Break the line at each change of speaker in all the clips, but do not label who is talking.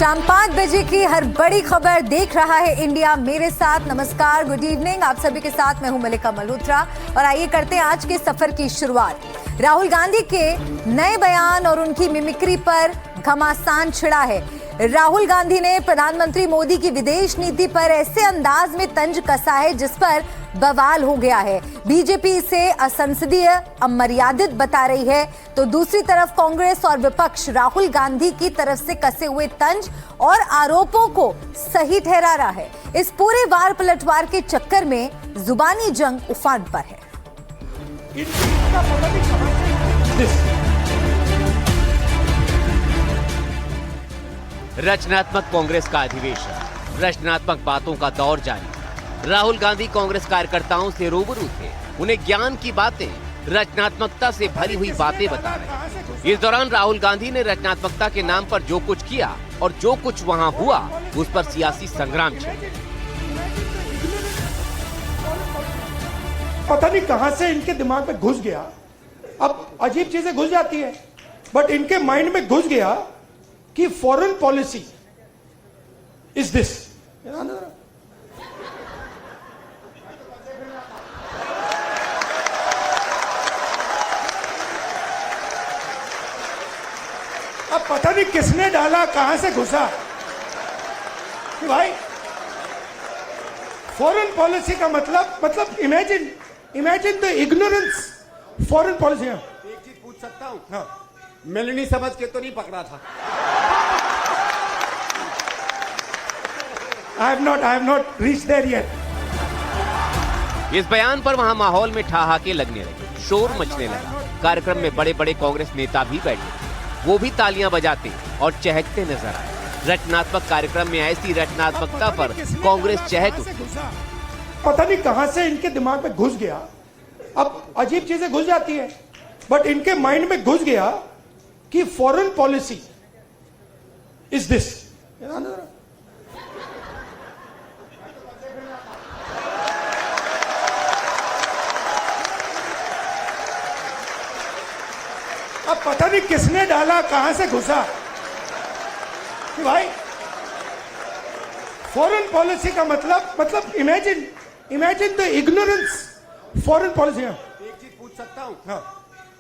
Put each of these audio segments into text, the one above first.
शाम 5 बजे की हर बड़ी खबर देख रहा है इंडिया मेरे साथ। नमस्कार, गुड इवनिंग आप सभी के साथ मैं हूं मलिका मल्होत्रा और आइए करते हैं आज के सफर की शुरुआत। राहुल गांधी के नए बयान और उनकी मिमिक्री पर घमासान छिड़ा है। राहुल गांधी ने प्रधानमंत्री मोदी की विदेश नीति पर ऐसे अंदाज में तंज कसा है जिस पर बवाल हो गया है। बीजेपी इसे असंसदीय, अमर्यादित बता रही है, तो दूसरी तरफ कांग्रेस और विपक्ष राहुल गांधी की तरफ से कसे हुए तंज और आरोपों को सही ठहरा रहा है। इस पूरे वार पलटवार के चक्कर में जुबानी जंग उफान पर है।
रचनात्मक कांग्रेस का अधिवेशन, रचनात्मक बातों का दौर जारी। राहुल गांधी कांग्रेस कार्यकर्ताओं से रूबरू थे, उन्हें ज्ञान की बातें, रचनात्मकता से भरी हुई बातें बता रहे। इस दौरान राहुल गांधी ने रचनात्मकता के नाम पर जो कुछ किया और जो कुछ वहां हुआ उस पर सियासी संग्राम छिड़ा।
पता नहीं कहां से इनके दिमाग में घुस गया, अब अजीब चीजें घुस जाती है, बट इनके माइंड में घुस गया कि फॉरेन पॉलिसी इज दिस। अब पता नहीं किसने डाला, कहां से घुसा कि भाई फॉरेन पॉलिसी का मतलब imagine the ignorance foreign policy.
एक चीज पूछ सकता हूं?
हाँ,
मिलनी समझ के तो नहीं पकड़ा था?
I have not reached there yet.
इस बयान पर वहां माहौल में ठहाके लगने लगे, शोर मचने लगा। कार्यक्रम में बड़े बड़े कांग्रेस नेता भी बैठे, वो भी तालियां बजाते और चहकते नजर आए। रचनात्मक कार्यक्रम में ऐसी रचनात्मकता पर कांग्रेस चहक उठी।
पता नहीं कहां से इनके दिमाग में घुस गया, अब अजीब चीजें घुस जाती है, बट इनके माइंड में घुस गया कि फॉरेन पॉलिसी इज दिस। अब पता नहीं किसने डाला, कहां से घुसा कि भाई फॉरेन पॉलिसी का मतलब imagine the ignorance foreign policy.
एक चीज पूछ सकता हूं?
हाँ,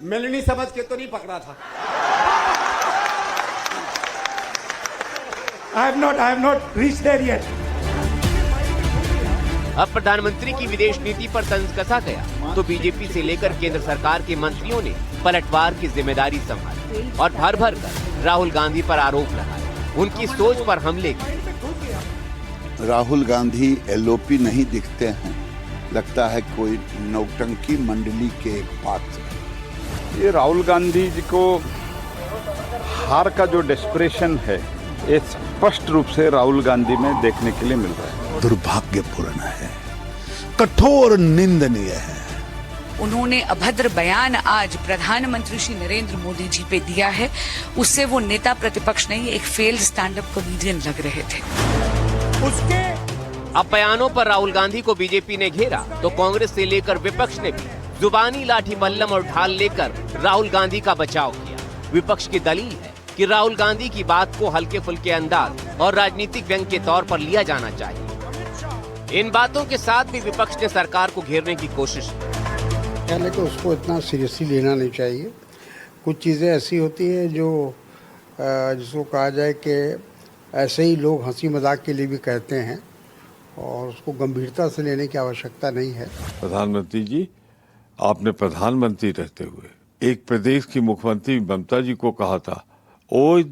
मिलनी समझ के तो नहीं पकड़ा था?
I have not reached there yet.
अब प्रधानमंत्री की विदेश नीति पर तंज कसा गया तो बीजेपी से लेकर केंद्र सरकार के मंत्रियों ने पलटवार की जिम्मेदारी संभाली और भर भर कर राहुल गांधी पर आरोप लगाए, उनकी सोच पर हमले किए।
राहुल गांधी एलओपी नहीं दिखते हैं, लगता है कोई नौटंकी मंडली के एक पात्र।
ये राहुल गांधी जी को हार का जो डेस्परेशन है ये स्पष्ट रूप से राहुल गांधी में देखने के लिए मिल रहा है।
दुर्भाग्यपूर्ण है, कठोर निंदनीय है।
उन्होंने अभद्र बयान आज प्रधानमंत्री श्री नरेंद्र मोदी जी पे दिया है, उससे वो नेता प्रतिपक्ष नहीं एक फेल्ड स्टैंड अप कॉमेडियन लग रहे थे।
उसके
अब बयानों पर राहुल गांधी को बीजेपी ने घेरा तो कांग्रेस से लेकर विपक्ष ने भी जुबानी लाठी बल्लम और ढाल लेकर राहुल गांधी का बचाव किया। विपक्ष की दलील है कि राहुल गांधी की बात को हल्के फुल्के अंदाज और राजनीतिक व्यंग के तौर पर लिया जाना चाहिए। इन बातों के साथ भी विपक्ष ने सरकार को घेरने की कोशिश की।
पहले तो उसको इतना सीरियसली लेना नहीं चाहिए। कुछ चीज़ें ऐसी होती हैं जो जिसको कहा जाए कि ऐसे ही लोग हंसी मजाक के लिए भी कहते हैं और उसको गंभीरता से लेने की आवश्यकता नहीं है।
प्रधानमंत्री जी, आपने प्रधानमंत्री रहते हुए एक प्रदेश की मुख्यमंत्री ममता जी को कहा था, ओए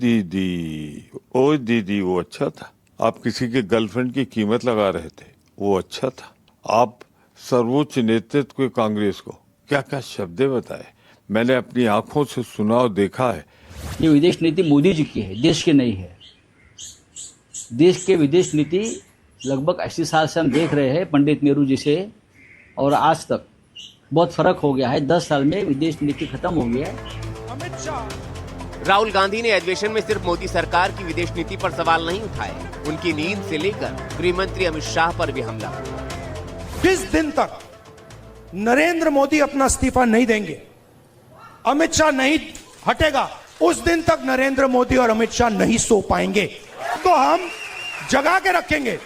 दीदी वो अच्छा था। आप किसी के गर्लफ्रेंड की कीमत लगा रहे थे, वो अच्छा था। आप सर्वोच्च नेतृत्व के कांग्रेस को क्या क्या शब्द बताए, मैंने अपनी आंखों से सुना और देखा है।
ये विदेश नीति मोदी जी की है, देश की नहीं है। देश के विदेश नीति लगभग 80 साल से हम देख रहे हैं पंडित नेहरू जी से, और आज तक बहुत फर्क हो गया है। 10 साल में विदेश नीति खत्म हो गया है।
राहुल गांधी ने अधिवेशन में सिर्फ मोदी सरकार की विदेश नीति पर सवाल नहीं उठाए, उनकी नींद से लेकर गृह मंत्री अमित शाह पर भी हमला किया।
जिस दिन तक नरेंद्र मोदी अपना इस्तीफा नहीं देंगे, अमित शाह नहीं हटेगा, उस दिन तक नरेंद्र मोदी और अमित शाह नहीं सो पाएंगे। तो हम जगा के रखेंगे,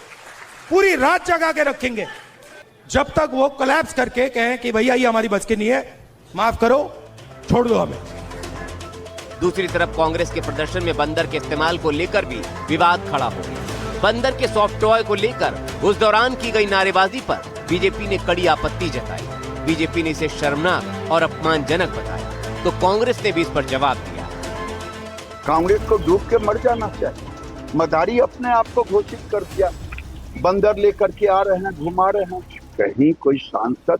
पूरी रात जगा के रखेंगे, जब तक वो कोलैप्स करके कहें कि भैया ये हमारी बस की नहीं है, माफ करो, छोड़ दो हमें।
दूसरी तरफ कांग्रेस के प्रदर्शन में बंदर के इस्तेमाल को लेकर भी विवाद खड़ा हो गया। बंदर के सॉफ्ट टॉय को लेकर उस दौरान की गई नारेबाजी पर बीजेपी ने कड़ी आपत्ति जताई। बीजेपी ने इसे शर्मनाक और अपमानजनक बताया, तो कांग्रेस ने भी इस पर जवाब दिया।
कांग्रेस को डूब के मर जाना चाहिए। मदारी अपने आप को घोषित कर दिया, बंदर लेकर के आ रहे हैं, घुमा रहे हैं। कहीं कोई सांसद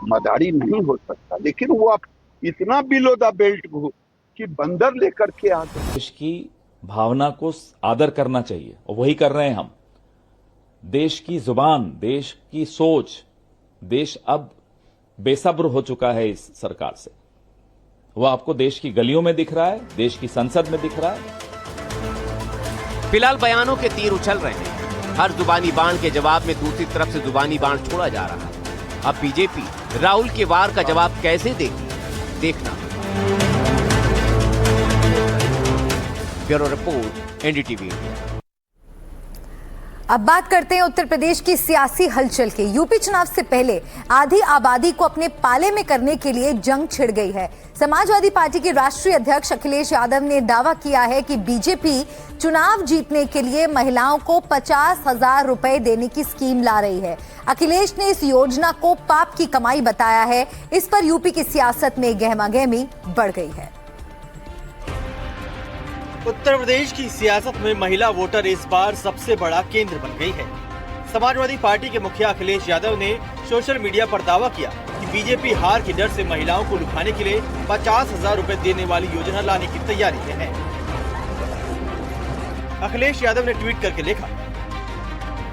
मदारी नहीं हो सकता, लेकिन वो आप इतना बिलो द बेल्ट कि बंदर लेकर के आ गए।
देश की भावना को आदर करना चाहिए और वही कर रहे हैं हम। देश की जुबान, देश की सोच, देश अब बेसब्र हो चुका है इस सरकार से। वो आपको देश की गलियों में दिख रहा है, देश की संसद में दिख रहा है।
फिलहाल बयानों के तीर उछल रहे हैं। हर जुबानी बाण के जवाब में दूसरी तरफ से जुबानी बाण छोड़ा जा रहा है। अब बीजेपी राहुल के वार का जवाब कैसे देगी, देखना। Bureau report, NDTV India.
अब बात करते हैं उत्तर प्रदेश की सियासी हलचल की। यूपी चुनाव से पहले आधी आबादी को अपने पाले में करने के लिए जंग छिड़ गई है। समाजवादी पार्टी के राष्ट्रीय अध्यक्ष अखिलेश यादव ने दावा किया है कि बीजेपी चुनाव जीतने के लिए महिलाओं को 50,000 रुपए देने की स्कीम ला रही है। अखिलेश ने इस योजना को पाप की कमाई बताया है। इस पर यूपी की सियासत में गहमागहमी बढ़ गई है।
उत्तर प्रदेश की सियासत में महिला वोटर इस बार सबसे बड़ा केंद्र बन गई है। समाजवादी पार्टी के मुखिया अखिलेश यादव ने सोशल मीडिया पर दावा किया कि बीजेपी हार के डर से महिलाओं को लुभाने के लिए 50,000 रुपए देने वाली योजना लाने की तैयारी में है। अखिलेश यादव ने ट्वीट करके लिखा,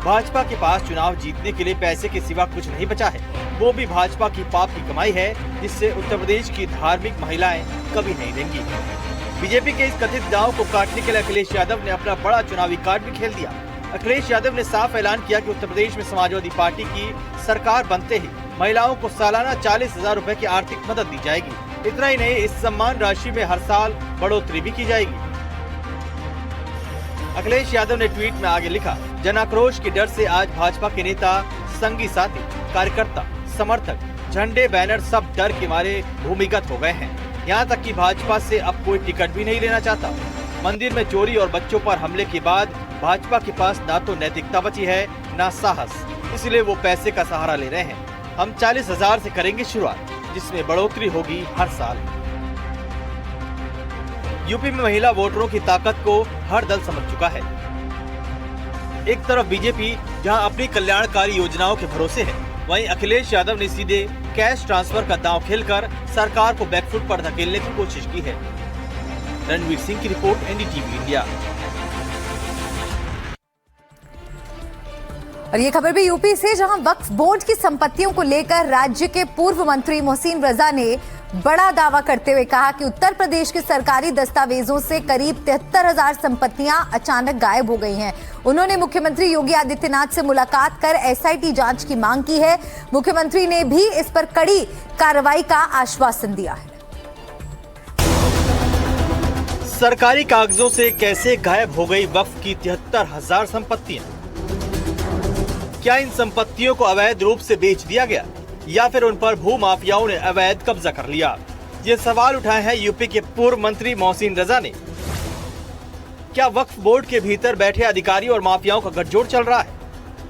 भाजपा के पास चुनाव जीतने के लिए पैसे के सिवा कुछ नहीं बचा है। वो भी भाजपा की पाप की कमाई है, जिससे उत्तर प्रदेश की धार्मिक महिलाएं कभी नहीं देंगी। बीजेपी के इस कथित दाव को काटने के लिए अखिलेश यादव ने अपना बड़ा चुनावी कार्ड भी खेल दिया। अखिलेश यादव ने साफ ऐलान किया कि उत्तर प्रदेश में समाजवादी पार्टी की सरकार बनते ही महिलाओं को सालाना 40,000 रुपए की आर्थिक मदद दी जाएगी। इतना ही नहीं, इस सम्मान राशि में हर साल बढ़ोतरी भी की जाएगी। अखिलेश यादव ने ट्वीट में आगे लिखा, जन आक्रोश के डर से आज भाजपा के नेता, संगी साथी, कार्यकर्ता, समर्थक, झंडे, बैनर सब डर के मारे भूमिगत हो गए हैं। यहाँ तक कि भाजपा से अब कोई टिकट भी नहीं लेना चाहता। मंदिर में चोरी और बच्चों पर हमले के बाद भाजपा के पास ना तो नैतिकता बची है, ना साहस, इसलिए वो पैसे का सहारा ले रहे हैं। हम 40,000 से करेंगे शुरुआत, जिसमें बढ़ोतरी होगी हर साल। यूपी में महिला वोटरों की ताकत को हर दल समझ चुका है। एक तरफ बीजेपी जहां अपनी कल्याणकारी योजनाओं के भरोसे है, वहीं अखिलेश यादव ने सीधे कैश ट्रांसफर का दांव खेलकर सरकार को बैकफुट पर धकेलने की कोशिश की है। रणवीर सिंह की रिपोर्ट, एनडीटीवी इंडिया।
और ये खबर भी यूपी से, जहां वक्फ बोर्ड की संपत्तियों को लेकर राज्य के पूर्व मंत्री मोहसिन रजा ने बड़ा दावा करते हुए कहा कि उत्तर प्रदेश के सरकारी दस्तावेजों से करीब 73,000 संपत्तियां अचानक गायब हो गई हैं। उन्होंने मुख्यमंत्री योगी आदित्यनाथ से मुलाकात कर एसआईटी जांच की मांग की है। मुख्यमंत्री ने भी इस पर कड़ी कार्रवाई का आश्वासन दिया है।
सरकारी कागजों से कैसे गायब हो गई वक्फ की 73,000 संपत्तियां? क्या इन संपत्तियों को अवैध रूप से बेच दिया गया या फिर उन पर भू माफियाओं ने अवैध कब्जा कर लिया? ये सवाल उठाए हैं यूपी के पूर्व मंत्री मोहसिन रजा ने। क्या वक्फ बोर्ड के भीतर बैठे अधिकारी और माफियाओं का गठजोड़ चल रहा है?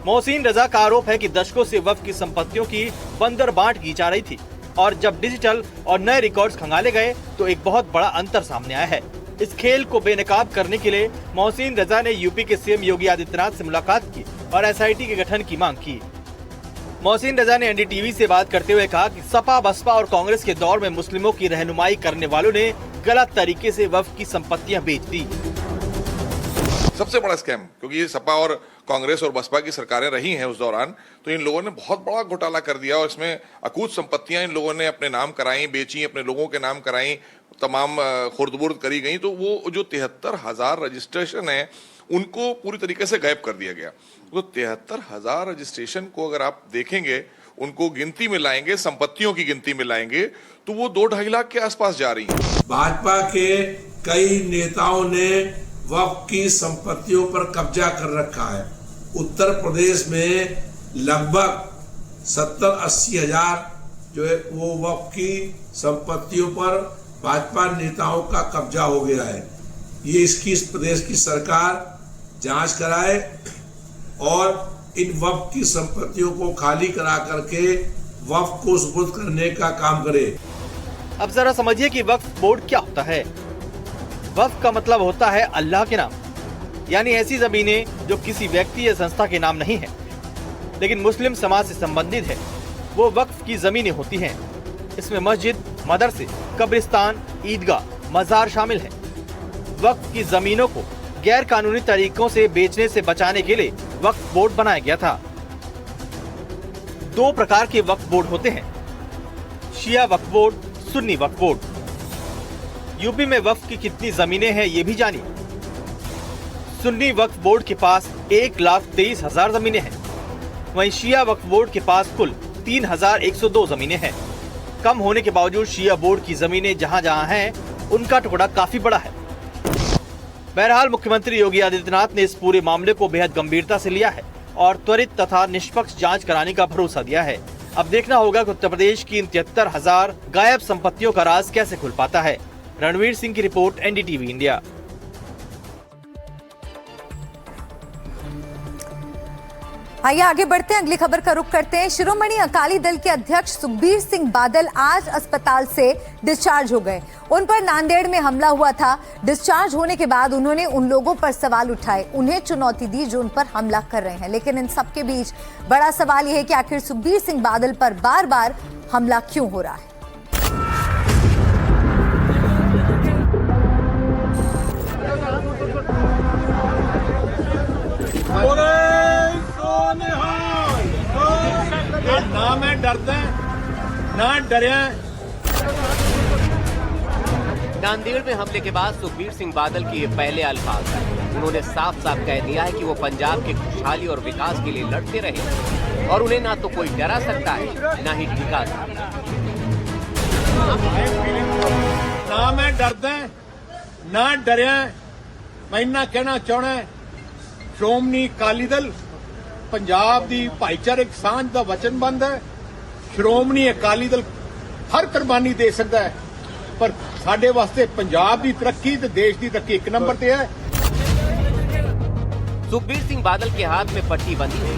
मोहसिन रजा का आरोप है कि दशकों से वक्फ की संपत्तियों की बंदर बांट की जा रही थी और जब डिजिटल और नए रिकॉर्ड्स खंगाले गए तो एक बहुत बड़ा अंतर सामने आया है। इस खेल को बेनकाब करने के लिए मोहसिन रजा ने यूपी के सीएम योगी आदित्यनाथ से मुलाकात की और एसआईटी के गठन की मांग की। मोहसिन रजा ने एनडीटीवी से बात करते हुए कहा कि सपा, बसपा और कांग्रेस के दौर में मुस्लिमों की रहनुमाई करने वालों ने गलत तरीके से वक्फ की संपत्तियां बेच दी।
सबसे बड़ा स्कैम, क्योंकि ये सपा और कांग्रेस और बसपा की सरकारें रही हैं उस दौरान, तो इन लोगों ने बहुत बड़ा घोटाला कर दिया और इसमें अकूत संपत्तियां इन लोगों ने अपने नाम कराई, बेची, अपने लोगों के नाम कराई, तमाम खुर्द-बुर्द करी गई। तो वो जो 73,000 रजिस्ट्रेशन है उनको पूरी तरीके से गायब कर दिया गया। तो 73,000 रजिस्ट्रेशन को अगर आप देखेंगे, उनको गिनती में लाएंगे, संपत्तियों की गिनती में लाएंगे, तो वो 2-2.5 लाख के आसपास जा रही है।
भाजपा के कई नेताओं ने वक्फ की संपत्तियों पर कब्जा कर रखा है। उत्तर प्रदेश में लगभग 70-80 हजार जो है वो वक्फ की संपत्तियों पर भाजपा नेताओं का कब्जा हो गया है। ये इसकी इस प्रदेश की सरकार जांच कराए और इन वक्फ की संपत्तियों को खाली करा करके वक्फ को सुपुर्द करने का काम करे।
अब जरा समझिए कि वक्फ बोर्ड क्या होता है। वक्फ का मतलब होता है अल्लाह के नाम, यानी ऐसी जमीनें जो किसी व्यक्ति या संस्था के नाम नहीं है लेकिन मुस्लिम समाज से संबंधित है, वो वक्फ की जमीनें होती हैं। इसमें मस्जिद, मदरसे, कब्रिस्तान, ईदगाह, मजार शामिल है। वक्फ की जमीनों को गैर कानूनी तरीकों से बेचने से बचाने के लिए वक्फ बोर्ड बनाया गया था। 2 प्रकार के वक्फ बोर्ड होते हैं, शिया वक्फ बोर्ड, सुन्नी वक्फ बोर्ड। यूपी में वक्फ की कितनी जमीनें हैं ये भी जानिए। सुन्नी वक्फ बोर्ड के पास 1,23,000 जमीनें हैं, वहीं शिया वक्फ बोर्ड के पास कुल 3,102 जमीनें हैं। कम होने के बावजूद शिया बोर्ड की जमीनें जहां जहां हैं उनका टुकड़ा काफी बड़ा है। बहरहाल मुख्यमंत्री योगी आदित्यनाथ ने इस पूरे मामले को बेहद गंभीरता से लिया है और त्वरित तथा निष्पक्ष जांच कराने का भरोसा दिया है। अब देखना होगा कि उत्तर प्रदेश की इन 73,000 गायब संपत्तियों का राज कैसे खुल पाता है। रणवीर सिंह की रिपोर्ट, एनडीटीवी इंडिया।
आइए आगे बढ़ते हैं, अगली खबर का रुख करते हैं। शिरोमणि अकाली दल के अध्यक्ष सुखबीर सिंह बादल आज अस्पताल से डिस्चार्ज हो गए। उन पर नांदेड़ में हमला हुआ था। डिस्चार्ज होने के बाद उन्होंने उन लोगों पर सवाल उठाए, उन्हें चुनौती दी जो उन पर हमला कर रहे हैं। लेकिन इन सबके बीच बड़ा सवाल यह है कि आखिर सुखबीर सिंह बादल पर बार बार हमला क्यों हो रहा है।
ना मैं डरता ना डरिया।
नांदेड़ में हमले के बाद सुखबीर सिंह बादल के ये पहले अल्फाज हैं। उन्होंने साफ साफ कह दिया है कि वो पंजाब की खुशहाली और विकास के लिए लड़ते रहे और उन्हें ना तो कोई डरा सकता है ना ही ठिका सकता।
ना मैं डरदा ना डरिया। मैं इन्ना कहना चाहना, श्रोमणी अकाली दल पंजाब दी भाईचारक सांझ दा वचनबंद है। श्रोमणी अकाली दल हर कुर्बानी दे सकता है, पर साडे वास्ते पंजाब की तरक्की ते देश की तरक्की 1 नंबर ते है।
सुखबीर सिंह बादल के हाथ में पट्टी बंधी हुई,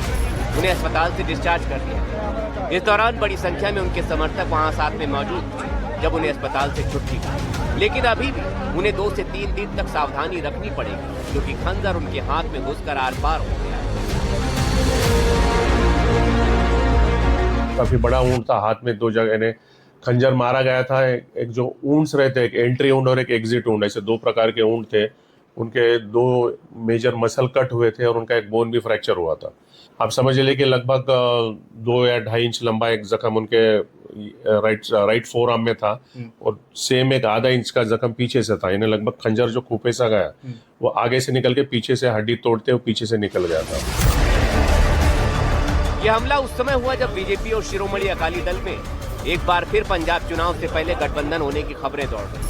उन्हें अस्पताल से डिस्चार्ज कर दिया। इस दौरान बड़ी संख्या में उनके समर्थक वहां साथ में मौजूद थे जब उन्हें अस्पताल से छुट्टी दी। लेकिन अभी भी उन्हें 2 से 3 दिन तक सावधानी रखनी पड़ेगी, क्योंकि खंजर उनके हाथ में घुसकर आर पार हो गया।
काफी बड़ा ऊंट था, हाथ में 2 जगह ने खंजर मारा गया था। एक जो ऊंट्स रहते, एक एंट्री ऊंट और एक एग्जिट ऊंट, ऐसे 2 प्रकार के ऊंट थे। उनके 2 मेजर मसल कट हुए थे और उनका एक बोन भी फ्रैक्चर हुआ था। आप समझ लीजिए कि लगभग 2 या 2.5 इंच लंबा एक जख्म उनके राइट फोर आर्म में था और सेम एक आधा इंच का जख्म पीछे से था। इन्हें लगभग खंजर जो खूपे से गया वो आगे से निकल के पीछे से हड्डी तोड़ते हुए पीछे से निकल गया था।
यह हमला उस समय हुआ जब बीजेपी और शिरोमणि अकाली दल में एक बार फिर पंजाब चुनाव से पहले गठबंधन होने की खबरें दौड़ गई।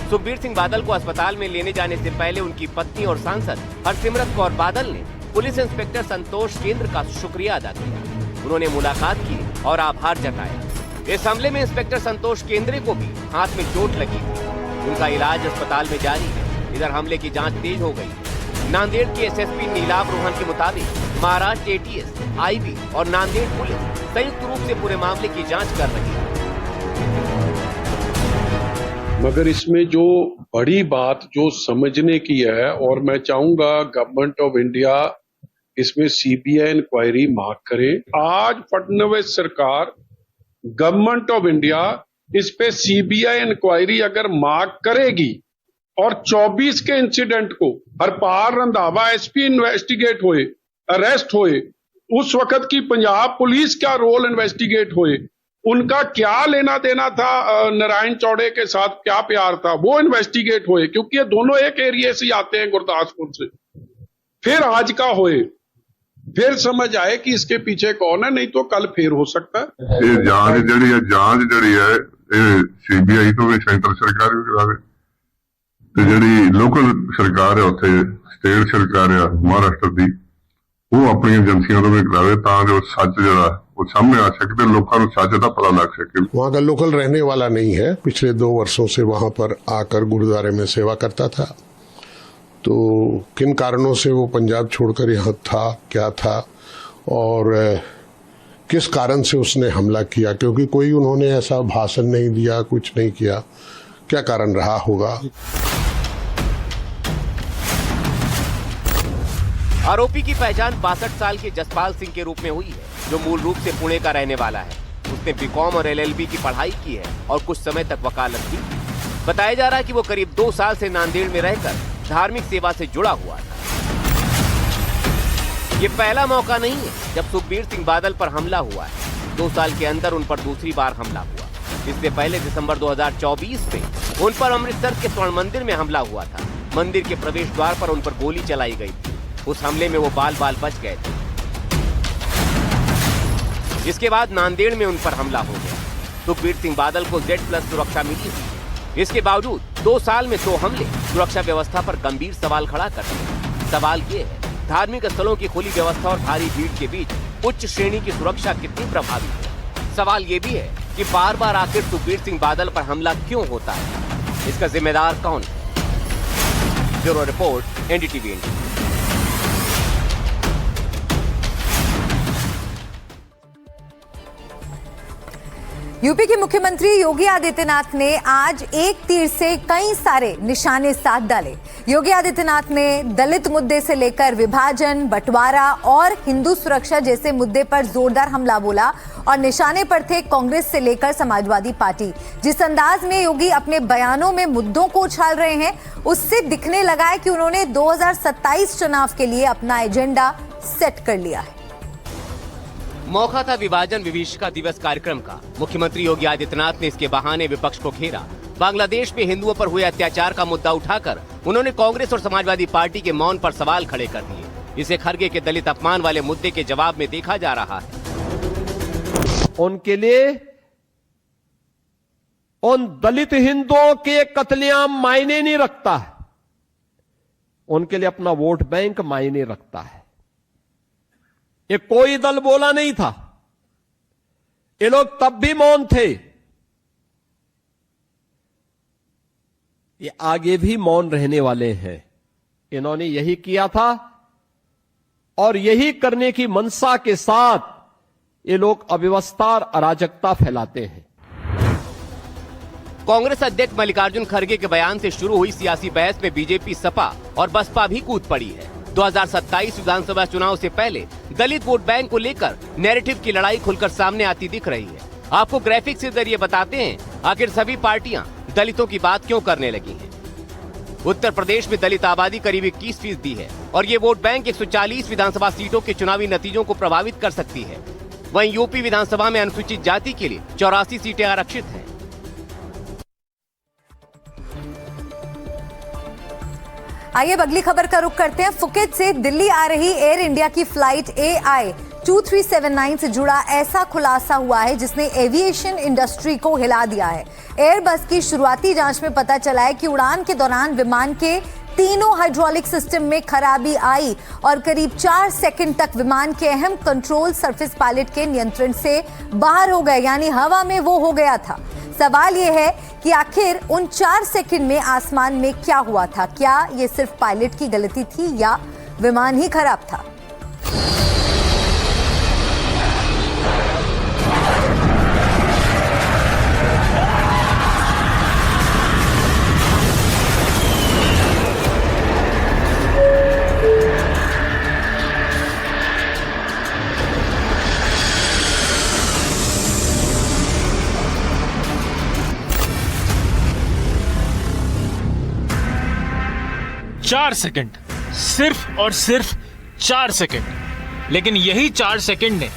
सुखबीर सिंह बादल को अस्पताल में लेने जाने से पहले उनकी पत्नी और सांसद हरसिमरत कौर बादल ने पुलिस इंस्पेक्टर संतोष केंद्र का शुक्रिया अदा किया। उन्होंने मुलाकात की और आभार जताया। इस हमले में इंस्पेक्टर संतोष केंद्रे को भी हाथ में चोट लगी थी। उनका इलाज अस्पताल में जारी है। इधर हमले की जांच तेज हो गई। नांदेड़ के एसएसपी नीलाभ रोहन के मुताबिक महाराष्ट्र एटीएस, आईबी और नांदेड़ पुलिस संयुक्त रूप से पूरे मामले की जांच कर रही है।
मगर इसमें जो बड़ी बात जो समझने की है, और मैं चाहूंगा गवर्नमेंट ऑफ इंडिया इसमें सीबीआई इंक्वायरी मांग करे। आज फडणवीस सरकार, गवर्नमेंट ऑफ इंडिया इस पे सीबीआई इंक्वायरी अगर मांग करेगी और 24 के इंसिडेंट को हरपाल रंधावा एसपी इन्वेस्टिगेट होए, अरेस्ट होए, उस वक्त की पंजाब पुलिस का रोल इन्वेस्टिगेट होए, उनका क्या लेना देना था नारायण चौड़े के साथ, क्या प्यार था, वो इन्वेस्टिगेट होए, क्योंकि ये दोनों एक एरिया से आते हैं गुरदासपुर से। फिर आज का होए, फिर समझ आए कि इसके पीछे कौन है, नहीं तो कल फिर हो सकता है।
ये जांच जड़ी है सीबीआई तो सेंट्रल सरकार भी करावे, तो जड़ी लोकल ਸਰਕਾਰ ਹੈ ਉੱਥੇ ਸਟੇਟ ਸਰਕਾਰ ਆ ਮਹਾਰਾਸ਼ਟਰ ਦੀ ਉਹ ਆਪਣੀਆਂ ਏਜੰਸੀਆਂ ਤੋਂ ਵੀ ਕਰਾਵੇ ਤਾਂ ਜੋ ਸੱਚ ਜਿਹੜਾ वो सामने आ सके तो लोगों को सच का पता लग सके।
वहाँ का लोकल रहने वाला नहीं है, पिछले 2 वर्षों से वहाँ पर आकर गुरुद्वारे में सेवा करता था। तो किन कारणों से वो पंजाब छोड़कर यहाँ था, क्या था और किस कारण से उसने हमला किया, क्योंकि कोई उन्होंने ऐसा भाषण नहीं दिया, कुछ नहीं किया, क्या कारण रहा होगा।
आरोपी की पहचान 62 साल के जसपाल सिंह के रूप में हुई है, जो मूल रूप से पुणे का रहने वाला है। उसने बीकॉम और एलएलबी की पढ़ाई की है और कुछ समय तक वकालत की। बताया जा रहा है कि वो करीब 2 साल से नांदेड़ में रहकर धार्मिक सेवा से जुड़ा हुआ था। ये पहला मौका नहीं है जब सुखबीर सिंह बादल पर हमला हुआ है। 2 साल के अंदर उन पर दूसरी बार हमला हुआ। इससे पहले दिसंबर 2024 में उन पर अमृतसर के स्वर्ण मंदिर में हमला हुआ था। मंदिर के प्रवेश द्वार पर उन पर गोली चलाई गई थी। उस हमले में वो बाल बाल बच गए थे। इसके बाद नांदेड़ में उन पर हमला हो गया। सुखबीर सिंह बादल को Z+ सुरक्षा मिली थी। इसके बावजूद 2 साल में 100 हमले सुरक्षा व्यवस्था पर गंभीर सवाल खड़ा करते हैं। सवाल ये है, धार्मिक स्थलों की खुली व्यवस्था और भारी भीड़ के बीच उच्च श्रेणी की सुरक्षा कितनी प्रभावी है। सवाल ये भी है कि बार बार आखिर सुखबीर सिंह बादल पर हमला क्यों होता है, इसका जिम्मेदार कौन है। Bureau report, NDTV India.
UP के मुख्यमंत्री योगी आदित्यनाथ ने आज एक तीर से कई सारे निशाने साध डाले। योगी आदित्यनाथ ने दलित मुद्दे से लेकर विभाजन, बंटवारा और हिंदू सुरक्षा जैसे मुद्दे पर जोरदार हमला बोला और निशाने पर थे कांग्रेस से लेकर समाजवादी पार्टी। जिस अंदाज में योगी अपने बयानों में मुद्दों को उछाल रहे हैं, उससे दिखने लगा है कि उन्होंने 2027 चुनाव के लिए अपना एजेंडा सेट कर लिया है।
मौका था विभाजन विभीषिका दिवस कार्यक्रम का। मुख्यमंत्री योगी आदित्यनाथ ने इसके बहाने विपक्ष को घेरा। बांग्लादेश में हिंदुओं पर हुए अत्याचार का मुद्दा उठाकर उन्होंने कांग्रेस और समाजवादी पार्टी के मौन पर सवाल खड़े कर दिए। इसे खरगे के दलित अपमान वाले मुद्दे के जवाब में देखा जा रहा है।
उनके लिए उन दलित हिंदुओं के कत्लेआम मायने नहीं रखता है, उनके लिए अपना वोट बैंक मायने रखता है। ये कोई दल बोला नहीं था, ये लोग तब भी मौन थे, ये आगे भी मौन रहने वाले हैं। इन्होंने यही किया था और यही करने की मंशा के साथ ये लोग अव्यवस्था और अराजकता फैलाते हैं।
कांग्रेस अध्यक्ष मल्लिकार्जुन खड़गे के बयान से शुरू हुई सियासी बहस में बीजेपी, सपा और बसपा भी कूद पड़ी है। 2027 विधानसभा चुनाव से पहले दलित वोट बैंक को लेकर नैरेटिव की लड़ाई खुलकर सामने आती दिख रही है। आपको ग्राफिक्स के जरिए बताते हैं आखिर सभी पार्टियां दलितों की बात क्यों करने लगी हैं। उत्तर प्रदेश में दलित आबादी करीब 21% है और ये वोट बैंक 140 विधानसभा सीटों के चुनावी नतीजों को प्रभावित कर सकती है। वहीं यूपी विधानसभा में अनुसूचित जाति के लिए 84 सीटें आरक्षित हैं।
आइए अब अगली खबर का रुख करते हैं। फुकेत से दिल्ली आ रही एयर इंडिया की फ्लाइट AI 2379 से जुड़ा ऐसा खुलासा हुआ है जिसने एविएशन इंडस्ट्री को हिला दिया है। एयरबस की शुरुआती जांच में पता चला है कि उड़ान के दौरान विमान के तीनों हाइड्रोलिक सिस्टम में खराबी आई और करीब 4 सेकंड तक विमान के अहम कंट्रोल सरफेस पायलट के नियंत्रण से बाहर हो गए, यानी हवा में वो हो गया था। सवाल यह है कि आखिर उन 4 सेकंड में आसमान में क्या हुआ था? क्या ये सिर्फ पायलट की गलती थी या विमान ही खराब था?
चार सेकंड, सिर्फ और सिर्फ 4 सेकंड। लेकिन यही 4 सेकंड ने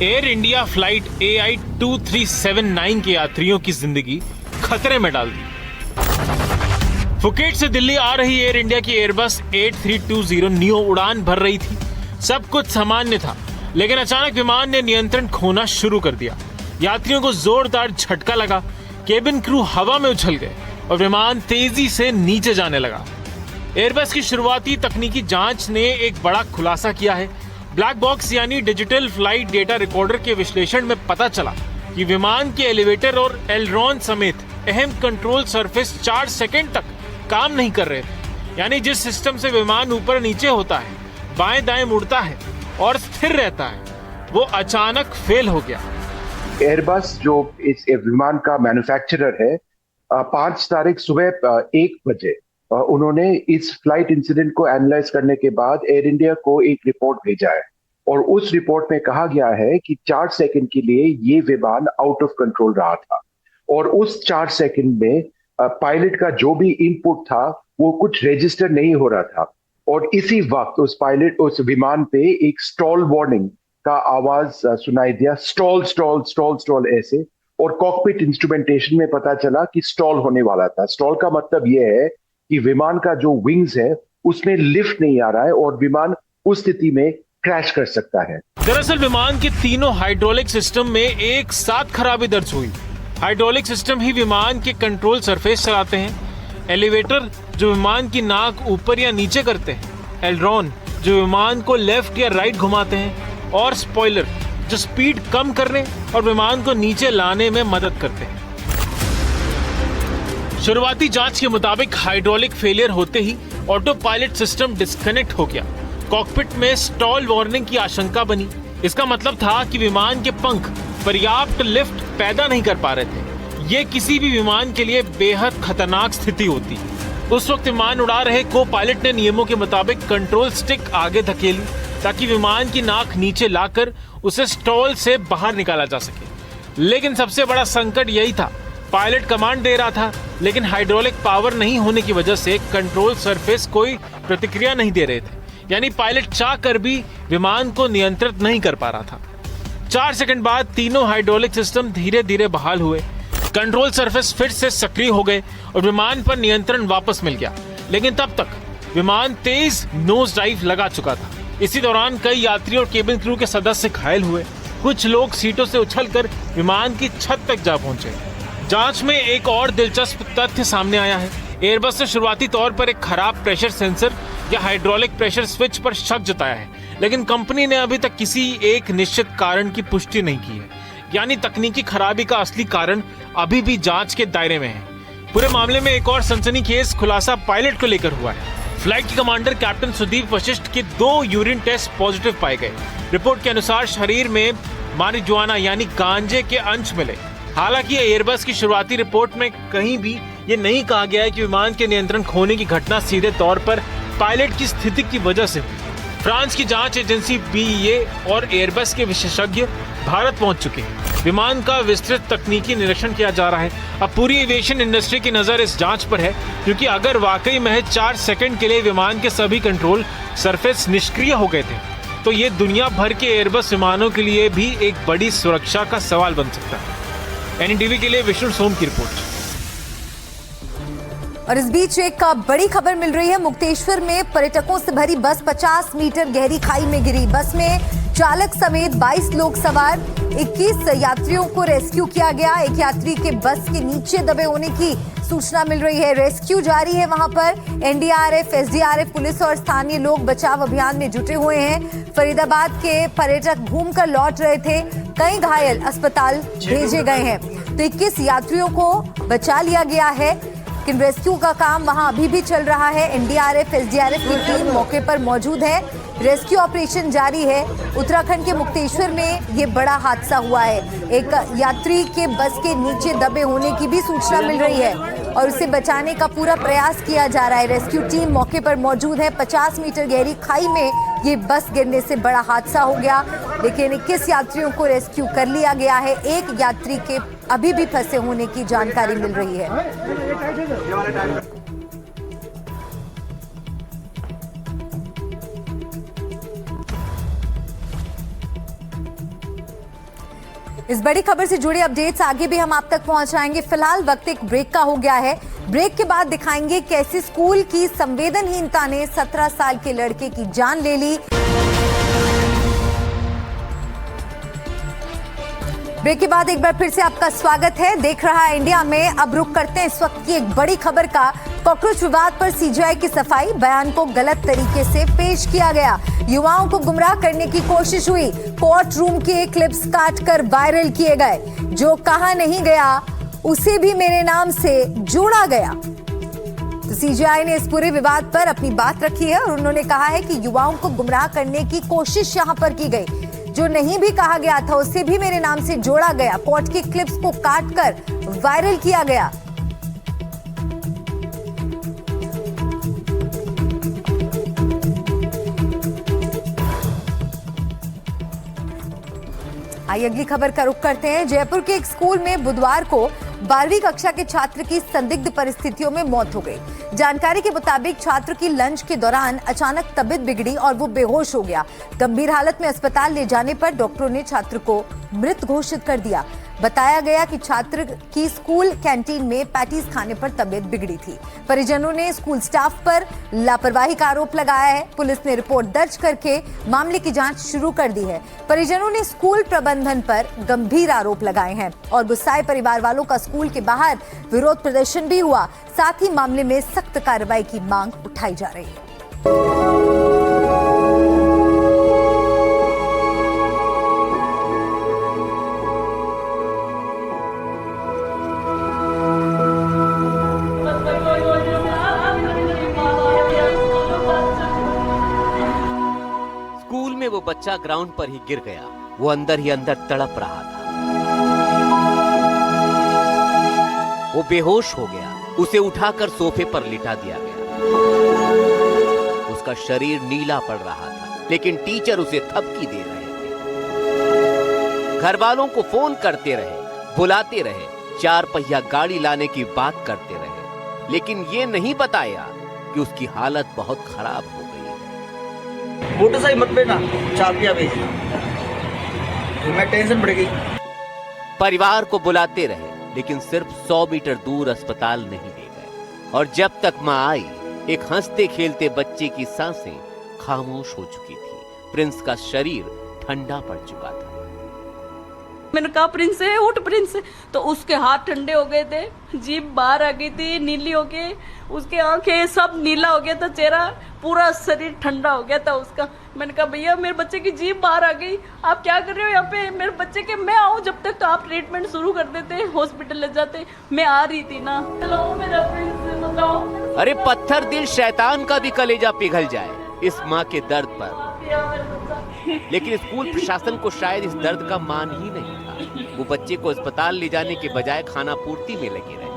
एयर इंडिया फ्लाइट AI 2379 के यात्रियों की जिंदगी खतरे में डाल दी। फुकेट से दिल्ली आ रही एयर इंडिया की एयरबस 8320 नियो उड़ान भर रही थी। सब कुछ सामान्य था, लेकिन अचानक विमान ने नियंत्रण खोना शुरू कर दिया। यात्रियों को जोरदार झटका लगा, केबिन क्रू हवा में उछल गए और विमान तेजी से नीचे जाने लगा। एयरबस की शुरुआती तकनीकी जांच ने एक बड़ा खुलासा किया है। ब्लैक बॉक्स यानी डिजिटल फ्लाइट डेटा रिकॉर्डर के विश्लेषण में पता चला कि विमान के एलिवेटर और एलरॉन समेत अहम कंट्रोल सरफेस 4 सेकंड तक काम नहीं कर रहे थे। यानी जिस सिस्टम से विमान ऊपर नीचे होता है, बाएं दाएं मुड़ता है और स्थिर रहता है, वो अचानक फेल हो गया।
एयरबस जो इस विमान का मैन्युफैक्चरर है, 5 तारीख सुबह 1 बजे उन्होंने इस फ्लाइट इंसिडेंट को एनालाइज करने के बाद एयर इंडिया को एक रिपोर्ट भेजा है और उस रिपोर्ट में कहा गया है कि 4 सेकंड के लिए ये विमान आउट ऑफ कंट्रोल रहा था और उस 4 सेकंड में पायलट का जो भी इनपुट था वो कुछ रजिस्टर नहीं हो रहा था और इसी वक्त उस विमान पे एक स्टॉल वार्निंग का आवाज सुनाई दिया, स्टॉल स्टॉल स्टॉल स्टॉल ऐसे, और कॉकपिट इंस्ट्रूमेंटेशन में पता चला कि स्टॉल होने वाला था। स्टॉल का मतलब ये है कि विमान का जो विंग्स है उसमें लिफ्ट नहीं आ रहा है और विमान उस स्थिति में क्रैश कर सकता है।
दरअसल विमान के तीनों हाइड्रोलिक सिस्टम में एक साथ खराबी दर्ज हुई। हाइड्रोलिक सिस्टम ही विमान के कंट्रोल सरफेस चलाते हैं, एलिवेटर जो विमान की नाक ऊपर या नीचे करते हैं, एलरॉन जो विमान को लेफ्ट या राइट घुमाते हैं और स्पॉइलर जो स्पीड कम करने और विमान को नीचे लाने में मदद करते हैं। शुरुआती जांच के मुताबिक हाइड्रोलिक फेलियर होते ही ऑटो पायलट सिस्टम डिस्कनेक्ट हो गया। कॉकपिट में स्टॉल वार्निंग की आशंका बनी। इसका मतलब था कि विमान के पंख पर्याप्त लिफ्ट पैदा नहीं कर पा रहे थे। ये किसी भी विमान के लिए बेहद खतरनाक स्थिति होती। उस वक्त विमान उड़ा रहे को पायलट ने नियमों के मुताबिक कंट्रोल स्टिक आगे धकेली ताकि विमान की नाक नीचे लाकर उसे स्टॉल से बाहर निकाला जा सके। लेकिन सबसे बड़ा संकट यही था, पायलट कमांड दे रहा था लेकिन हाइड्रोलिक पावर नहीं होने की वजह से कंट्रोल सरफेस कोई प्रतिक्रिया नहीं दे रहे थे। यानी पायलट चाह कर भी विमान को नियंत्रित नहीं कर पा रहा था। 4 सेकंड बाद तीनों हाइड्रोलिक सिस्टम धीरे धीरे बहाल हुए, कंट्रोल सरफेस फिर से सक्रिय हो गए और विमान पर नियंत्रण वापस मिल गया। लेकिन तब तक विमान तेज नोज डाइव लगा चुका था। इसी दौरान कई यात्री और केबिन क्रू के सदस्य घायल हुए। कुछ लोग सीटों से उछलकर विमान की छत तक जा पहुंचे। जांच में एक और दिलचस्प तथ्य सामने आया है। एयरबस ने शुरुआती तौर पर एक खराब प्रेशर सेंसर या हाइड्रोलिक प्रेशर स्विच पर शक जताया है, लेकिन कंपनी ने अभी तक किसी एक निश्चित कारण की पुष्टि नहीं की है। यानी तकनीकी खराबी का असली कारण अभी भी जांच के दायरे में है। पूरे मामले में एक और सनसनीखेज खुलासा पायलट को लेकर हुआ है। फ्लाइट के कमांडर कैप्टन सुदीप वशिष्ठ के 2 यूरिन टेस्ट पॉजिटिव पाए गए। रिपोर्ट के अनुसार शरीर में मारिजुआना यानी गांजे के अंश मिले। हालांकि एयरबस की शुरुआती रिपोर्ट में कहीं भी ये नहीं कहा गया है कि विमान के नियंत्रण खोने की घटना सीधे तौर पर पायलट की स्थिति की वजह से हुई। फ्रांस की जांच एजेंसी बीईए और एयरबस के विशेषज्ञ भारत पहुंच चुके हैं। विमान का विस्तृत तकनीकी निरीक्षण किया जा रहा है। अब पूरी एविएशन इंडस्ट्री की नजर इस जांच पर है, क्योंकि अगर वाकई महज 4 सेकंड के लिए विमान के सभी कंट्रोल सरफेस निष्क्रिय हो गए थे तो ये दुनिया भर के एयरबस विमानों के लिए भी एक बड़ी सुरक्षा का सवाल बन सकता है। एनडीटीवी के लिए विष्णु सोम की रिपोर्ट।
और इस बीच एक बड़ी खबर मिल रही है। मुक्तेश्वर में पर्यटकों से भरी बस 50 मीटर गहरी खाई में गिरी। बस में चालक समेत 22 लोग सवार, 21 यात्रियों को रेस्क्यू किया गया। एक यात्री के बस के नीचे दबे होने की सूचना मिल रही है। रेस्क्यू जारी है। वहां पर एनडीआरएफ, एसडीआरएफ, पुलिस और स्थानीय लोग बचाव अभियान में जुटे हुए हैं। फरीदाबाद के पर्यटक घूमकर लौट रहे थे। कई घायल अस्पताल भेजे गए हैं। तो 21 यात्रियों को बचा लिया गया है, लेकिन रेस्क्यू का काम वहां अभी भी चल रहा है। एनडीआरएफ, एसडीआरएफ की टीम मौके पर मौजूद है। रेस्क्यू ऑपरेशन जारी है। उत्तराखंड के मुक्तेश्वर में ये बड़ा हादसा हुआ है। एक यात्री के बस के नीचे दबे होने की भी सूचना मिल रही है और उसे बचाने का पूरा प्रयास किया जा रहा है। रेस्क्यू टीम मौके पर मौजूद है। 50 मीटर गहरी खाई में ये बस गिरने से बड़ा हादसा हो गया, लेकिन 21 यात्रियों को रेस्क्यू कर लिया गया है। एक यात्री के अभी भी फंसे होने की जानकारी मिल रही है। इस बड़ी खबर से जुड़ी अपडेट्स आगे भी हम आप तक पहुंचाएंगे। फिलहाल वक्त एक ब्रेक का हो गया है। ब्रेक के बाद दिखाएंगे कैसे स्कूल की संवेदनहीनता ने 17 साल के लड़के की जान ले ली। ब्रेक के बाद एक बार फिर से आपका स्वागत है। देख रहा है इंडिया में। अब रुक करते हैं इस वक्त की एक बड़ी खबर का, कॉकरोच विवाद पर सीजीआई की सफाई, बयान को गलत तरीके से पेश किया गया, युवाओं को गुमराह करने की कोशिश हुई, कोर्ट रूम के क्लिप्स काटकर वायरल किए गए, जो कहा नहीं गया उसे भी मेरे नाम से जोड़ा गया। तो सीजीआई ने इस पूरे विवाद पर अपनी बात रखी है और उन्होंने कहा है कि युवाओं को गुमराह करने की कोशिश यहां पर की गई, जो नहीं भी कहा गया था उसे भी मेरे नाम से जोड़ा गया, कोर्ट की क्लिप्स को काटकर वायरल किया गया। आइए अगली खबर का रुख करते हैं। जयपुर के एक स्कूल में बुधवार को 12वीं कक्षा के छात्र की संदिग्ध परिस्थितियों में मौत हो गई। जानकारी के मुताबिक छात्र की लंच के दौरान अचानक तबीयत बिगड़ी और वो बेहोश हो गया। गंभीर हालत में अस्पताल ले जाने पर डॉक्टरों ने छात्र को मृत घोषित कर दिया। बताया गया कि छात्र की स्कूल कैंटीन में पैटीज खाने पर तबीयत बिगड़ी थी। परिजनों ने स्कूल स्टाफ पर लापरवाही का आरोप लगाया है। पुलिस ने रिपोर्ट दर्ज करके मामले की जांच शुरू कर दी है। परिजनों ने स्कूल प्रबंधन पर गंभीर आरोप लगाए हैं और गुस्साए परिवार वालों का स्कूल के बाहर विरोध प्रदर्शन भी हुआ। साथ ही मामले में सख्त कार्रवाई की मांग उठाई जा रही है।
वो बच्चा ग्राउंड पर ही गिर गया। वो अंदर ही अंदर तड़प रहा था। वो बेहोश हो गया। उसे उठाकर सोफे पर लिटा दिया गया। उसका शरीर नीला पड़ रहा था, लेकिन टीचर उसे थपकी दे रहे थे। घर वालों को फोन करते रहे, बुलाते रहे, 4 पहिया गाड़ी लाने की बात करते रहे, लेकिन ये नहीं बताया कि उसकी हालत बहुत खराब हो गई।
मोटरसाइकिल मत भेजना, चाबियां भेजना। मैं टेंशन बढ़ गई।
परिवार को बुलाते रहे, लेकिन सिर्फ 100 मीटर दूर अस्पताल नहीं ले गए। और जब तक मां आई, एक हंसते खेलते बच्चे की सांसें खामोश हो चुकी थी। प्रिंस का शरीर ठंडा पड़ चुका था।
मैंने कहा प्रिंस है, उठ प्रिंस। तो उसके हाथ ठंडे हो गए थे, जीभ बाहर आ गई थी, नीली हो गई, उसकी आंखें सब नीला हो गया था, चेहरा पूरा शरीर ठंडा हो गया था उसका। मैंने कहा भैया मेरे बच्चे की जीभ बाहर आ गई, आप क्या कर रहे हो यहाँ पे? मेरे बच्चे के मैं आऊँ जब तक तो आप ट्रीटमेंट शुरू कर देते, हॉस्पिटल ले जाते। मैं आ रही थी ना। चलो मेरा प्रिंस बताओ।
अरे पत्थर दिल शैतान का भी कलेजा पिघल जाए इस माँ के दर्द पर, लेकिन स्कूल प्रशासन को शायद इस दर्द का मान ही नहीं था। वो बच्चे को अस्पताल ले जाने के बजाय खाना पूर्ति में लगे रहे।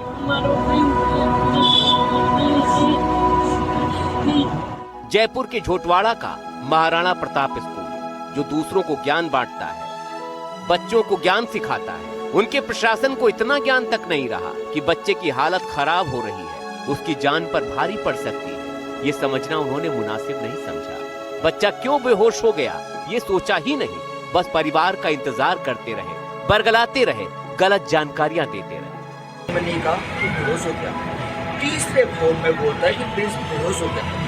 जयपुर के झोटवाड़ा का महाराणा प्रताप स्कूल, जो दूसरों को ज्ञान बांटता है, बच्चों को ज्ञान सिखाता है, उनके प्रशासन को इतना ज्ञान तक नहीं रहा कि बच्चे की हालत खराब हो रही है, उसकी जान पर भारी पड़ सकती है। ये समझना उन्होंने मुनासिब नहीं समझा। बच्चा क्यों बेहोश हो गया ये सोचा ही नहीं, बस परिवार का इंतजार करते रहे, बरगलाते रहे, गलत जानकारियां देते रहे।
मैंने कहा कि बेहोश हो गया, तीसरे फोन में बोलता है कि प्रिंस बेहोश हो गया।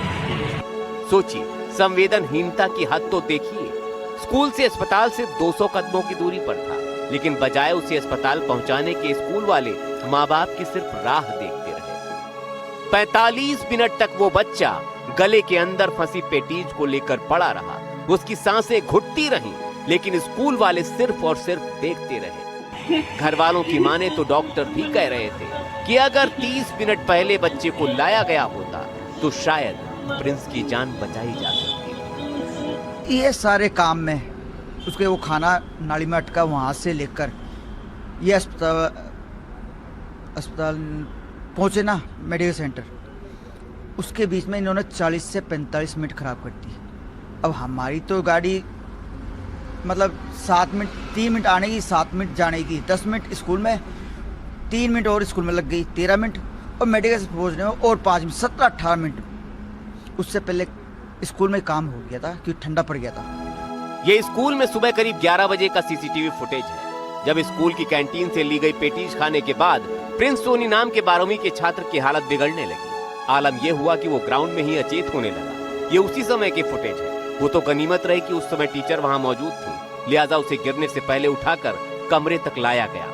सोचिए, संवेदनहीनता की हद तो देखिए। स्कूल से अस्पताल सिर्फ 200 कदमों की दूरी पर था, लेकिन बजाय उसे अस्पताल पहुंचाने के स्कूल वाले माँ बाप की सिर्फ राह देखते रहे। 45 मिनट तक वो बच्चा गले के अंदर फंसी पेटीज को लेकर पड़ा रहा। उसकी सांसें घुटती रहीं, लेकिन स्कूल वाले सिर्फ और सिर्फ देखते रहे। घर वालों की माने तो डॉक्टर भी कह रहे थे कि अगर 30 मिनट पहले बच्चे को लाया गया होता तो शायद प्रिंस की जान बचाई जा सकती।
ये सारे काम में उसके वो खाना नाली में अटका, वहाँ से लेकर ये अस्पताल पहुँचे ना मेडिकल सेंटर, उसके बीच में इन्होंने 40 से 45 मिनट खराब कर दी। अब हमारी तो गाड़ी मतलब 7 मिनट, 3 मिनट आने की, 7 मिनट जाने की, 10 मिनट स्कूल में, 3 मिनट और स्कूल में लग गई, 13 मिनट, और मेडिकल से पहुँचने में और 5 मिनट, 17-18 मिनट। उससे पहले स्कूल में काम हो गया था क्योंकि ठंडा पड़ गया था।
ये स्कूल में सुबह करीब 11 बजे का सीसीटीवी फुटेज है, जब स्कूल की कैंटीन से ली गई पेटीज खाने के बाद प्रिंस सोनी नाम के 12वीं के छात्र की हालत बिगड़ने लगी। आलम यह हुआ कि वो ग्राउंड में ही अचेत होने लगा। ये उसी समय की फुटेज है। वो तो गनीमत रही कि उस समय टीचर वहां मौजूद थी, लिहाजा उसे गिरने से पहले उठाकर कमरे तक लाया गया,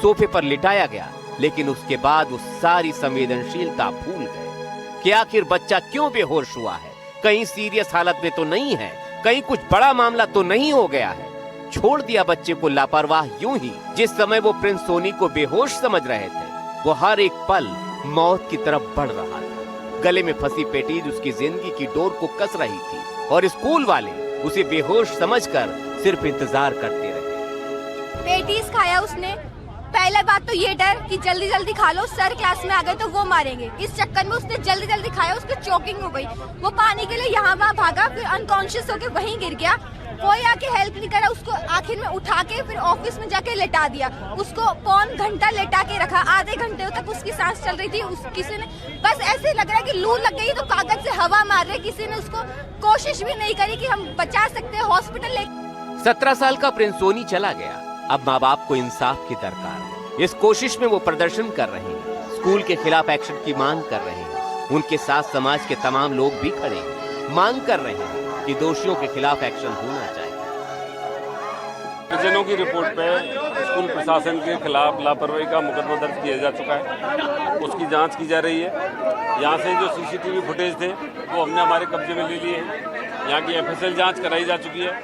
सोफे पर लिटाया गया, लेकिन उसके बाद वो सारी संवेदनशीलता भूल गए कि आखिर बच्चा क्यों बेहोश हुआ है, कहीं सीरियस हालत में तो नहीं है, कहीं कुछ बड़ा मामला तो नहीं हो गया है। छोड़ दिया बच्चे को लापरवाह यूं ही। जिस समय वो प्रिंस सोनी को बेहोश समझ रहे थे, वो हर एक पल मौत की तरफ बढ़ रहा था। गले में फंसी पेटीज उसकी जिंदगी की डोर को कस रही थी और स्कूल वाले उसे बेहोश समझकर सिर्फ इंतजार करते रहे।
पेटीज खाया उसने। पहले बात तो ये डर कि जल्दी जल्दी खा लो, सर क्लास में आ गए तो वो मारेंगे। इस चक्कर में उसने जल्दी जल्दी खाया, उसको चोकिंग हो गई। वो पानी के लिए यहाँ वहाँ भागा, फिर अनकॉन्शियस होकर वहीं गिर गया। कोई आके हेल्प नहीं करा, उसको आखिर में उठा के फिर ऑफिस में जाके लेटा दिया। उसको पौन घंटा लेटा के रखा, आधे घंटे तक उसकी सांस चल रही थी। किसी ने बस ऐसे लग रहा है कि लू लग गई तो कागज से हवा मार रहे। किसी ने उसको कोशिश भी नहीं करी कि हम बचा सकते हैं, हॉस्पिटल ले।
17 साल का प्रिंस सोनी चला गया। अब माँ बाप को इंसाफ की दरकार है। इस कोशिश में वो प्रदर्शन कर रहे हैं, स्कूल के खिलाफ एक्शन की मांग कर रहे हैं। उनके साथ समाज के तमाम लोग भी खड़े हैं, मांग कर रहे हैं कि दोषियों के खिलाफ एक्शन होना चाहिए।
परिजनों की रिपोर्ट पे स्कूल प्रशासन के खिलाफ लापरवाही का मुकदमा दर्ज किया जा चुका है, उसकी जांच की जा रही है। यहाँ से जो सीसीटीवी फुटेज थे वो हमने हमारे कब्जे में ले लिए हैं। यहाँ की एफएसएल जांच कराई जा चुकी है।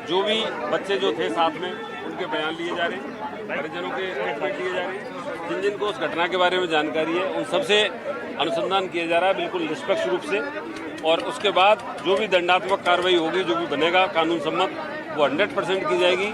जो भी बच्चे जो थे साथ में उनके बयान लिए जा रहे हैं, परिजनों के स्टेटमेंट लिए जा रहे हैं। जिन जिन को उस घटना के बारे में जानकारी है उन सबसे अनुसंधान किया जा रहा है, बिल्कुल निष्पक्ष रूप से। और उसके बाद जो भी दंडात्मक कार्रवाई होगी, जो भी बनेगा कानून सम्मत, वो 100% की जाएगी।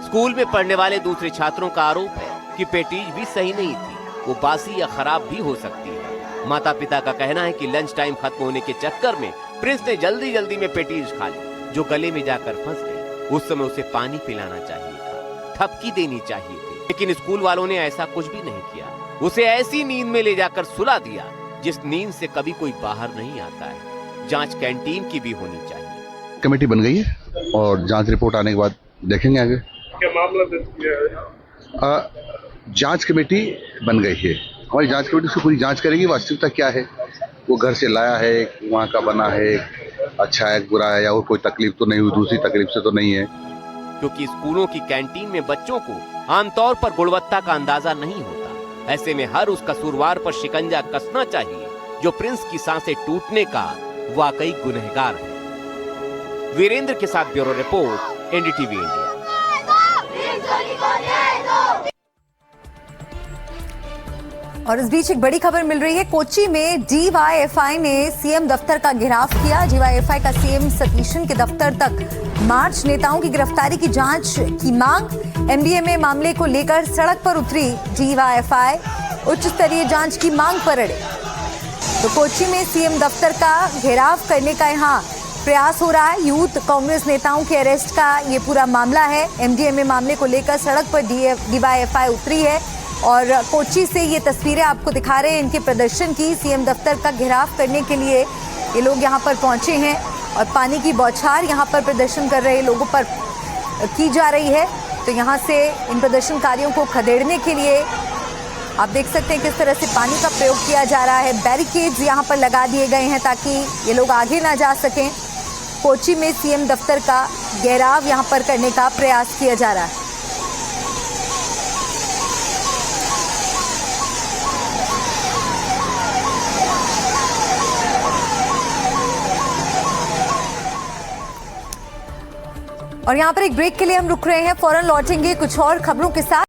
स्कूल में पढ़ने वाले दूसरे छात्रों का आरोप है कि पेटीज भी सही नहीं थी, वो बासी या खराब भी हो सकती है। माता पिता का कहना है कि लंच टाइम खत्म होने के चक्कर में प्रिंस ने जल्दी जल्दी में पेटीज खा ली, जो गले में जाकर फंस गई। उस समय उसे पानी पिलाना चाहिए था, ठपकी देनी चाहिए थी, लेकिन स्कूल वालों ने ऐसा कुछ भी नहीं किया। उसे ऐसी नींद में ले जाकर सुला दिया जिस नींद से कभी कोई बाहर नहीं आता है। जांच कैंटीन की भी होनी चाहिए।
कमेटी बन गई है और जांच रिपोर्ट आने के बाद देखेंगे आगे
क्या मामला दर्ज किया है।
जांच कमेटी बन गई है, हमारी जांच कमेटी उसकी पूरी जांच करेगी वास्तविकता क्या है, वो घर से लाया है, वहाँ का बना है, अच्छा है बुरा है, या और कोई तकलीफ तो नहीं हुई, दूसरी तकलीफ से तो नहीं है।
क्योंकि स्कूलों की कैंटीन में बच्चों को आमतौर पर गुणवत्ता का अंदाजा नहीं होता। ऐसे में हर उस कसूरवार पर शिकंजा कसना चाहिए जो प्रिंस की सांसें टूटने का वाकई गुनहगार है। वीरेंद्र के साथ ब्यूरो रिपोर्ट, एनडीटीवी इंडिया।
और इस बीच एक बड़ी खबर मिल रही है। कोच्चि में डीवाईएफआई ने सीएम दफ्तर का घेराव किया। डीवाईएफआई का सीएम सतीशन के दफ्तर तक मार्च। नेताओं की गिरफ्तारी की जांच की मांग। एमडीएमए मामले को लेकर सड़क पर उतरी डीवाईएफआई, उच्च स्तरीय जांच की मांग पर अड़े। तो कोच्चि में सीएम दफ्तर का घेराव करने का यहाँ प्रयास हो रहा है। यूथ कांग्रेस नेताओं के अरेस्ट का ये पूरा मामला है। एमडीएमए मामले को लेकर सड़क पर डीवाईएफआई उतरी है और कोच्चि से ये तस्वीरें आपको दिखा रहे हैं इनके प्रदर्शन की। सीएम दफ्तर का घेराव करने के लिए ये लोग यहाँ पर पहुंचे हैं और पानी की बौछार यहाँ पर प्रदर्शन कर रहे लोगों पर की जा रही है। तो यहाँ से इन प्रदर्शनकारियों को खदेड़ने के लिए आप देख सकते हैं किस तरह से पानी का प्रयोग किया जा रहा है। बैरिकेड्स यहाँ पर लगा दिए गए हैं ताकि ये लोग आगे ना जा सकें। कोच्चि में सीएम दफ्तर का घेराव यहाँ पर करने का प्रयास किया जा रहा है। और यहाँ पर एक ब्रेक के लिए हम रुक रहे हैं, फौरन लौटेंगे कुछ और खबरों के साथ।